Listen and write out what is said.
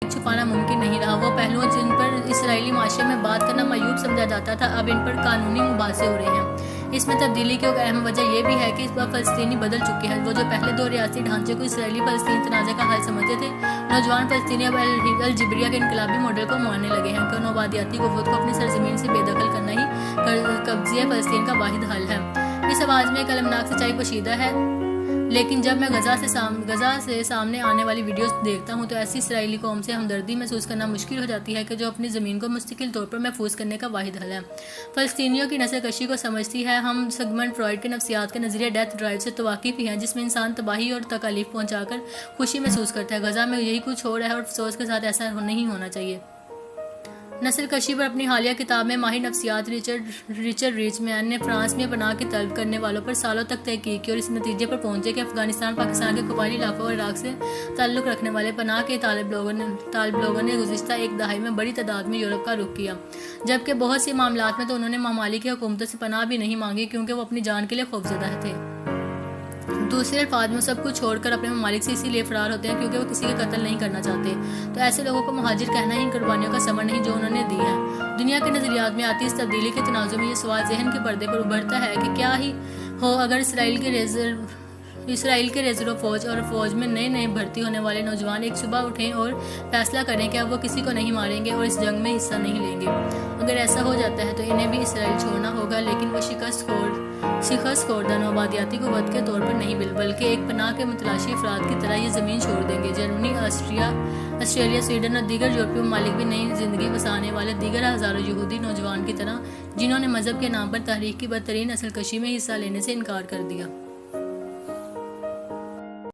छुपाना मुमकिन नहीं रहा। वो पहलुओं जिन पर इसराइली माशरे में बात करना मायूब समझा जाता था, अब इन पर कानूनी मुबासे हो रहे हैं। इसमें तब्दीली की एक अहम वजह यह भी है कि इस बार फ़लस्तीनी बदल चुके हैं। वो जो पहले दो रियासती ढांचे को इसराइली फ़लस्तीन तनाज़े का हल समझते थे, नौजवान फ़लस्तीनी अब अल जिब्रिया के इनकलाबी मॉडल को मानने लगे हैं कि नौआबादियाती क़ुव्वत को अपनी सरजमीन से बेदखल करना ही कब्ज़े फ़लस्तीन का वाहिद हल है। इस आवाज़ में एक अलमनाक सच्चाई पोशीदा है, लेकिन जब मैं गजा से सामने आने वाली वीडियोस देखता हूँ तो ऐसी इसराइली कौम से हमदर्दी महसूस करना मुश्किल हो जाती है कि जो अपनी ज़मीन को मुस्तकिल तौर पर महफूज करने का वाहिद हल है। फ़लस्तीनियों की नस्ल कशी को समझती है। हम सिगमंड फ्रॉइड के नफ्सियात के नज़रिए डेथ ड्राइव से तो वाकिफ़ ही हैं, जिसमें इंसान तबाही और तकालीफ पहुँचाकर खुशी महसूस करता है। गजा में यही कुछ हो रहा है और अफसोस के साथ ऐसा नहीं होना चाहिए। नस्ल कशी पर अपनी हालिया किताब में माहिर नफ्सियात रिचर्ड रिचमैन ने फ्रांस में पनाह की तलब करने वालों पर सालों तक तहकीक की और इस नतीजे पर पहुंचे कि अफगानिस्तान पाकिस्तान के कबायली इलाकों और इराक से ताल्लुक़ रखने वाले पनाह के तालिब लोगों ने गुज़िश्ता एक दहाई में बड़ी तादाद में यूरोप का रुख किया, जबकि बहुत से मामलात में तो उन्होंने ममालिक की हुकूमतों से पनाह भी नहीं मांगी क्योंकि वो अपनी जान के लिए खौफज़दा थे। दूसरे अल्फाज में सब कुछ छोड़कर अपने ममालिक से इसीलिए फरार होते हैं क्योंकि वो किसी का कत्ल नहीं करना चाहते। तो ऐसे लोगों को मुहाजिर कहना ही इन कुर्बानियों का समर नहीं जो उन्होंने दी है। दुनिया के नज़रियात में आती इस तब्दीली के तनाज़ुर में ये सवाल जहन के पर्दे पर उभरता है कि क्या ही हो अगर इसराइल के रेजर फौज और फौज में नए भर्ती होने वाले नौजवान एक सुबह उठें और फैसला करें कि अब वो किसी को नहीं मारेंगे और इस जंग में हिस्सा नहीं लेंगे। अगर ऐसा हो जाता है तो इन्हें भी इसराइल छोड़ना होगा, लेकिन वो शिकस्त खोरदा नौआबादियाती क़ुव्वत के तौर पर नहीं बल्कि एक पनाह के मुतलाशी अफराद की तरह ये ज़मीन छोड़ देंगे। जर्मनी, ऑस्ट्रेलिया, स्वीडन और दीगर यूरोपीय ममालिक भी नई ज़िंदगी बसाने वाले दीगर हज़ारों यहूदी नौजवान की तरह जिन्होंने मज़हब के नाम पर तहरीक की बदतरीन नस्ल कशी में हिस्सा लेने से इनकार कर दिया।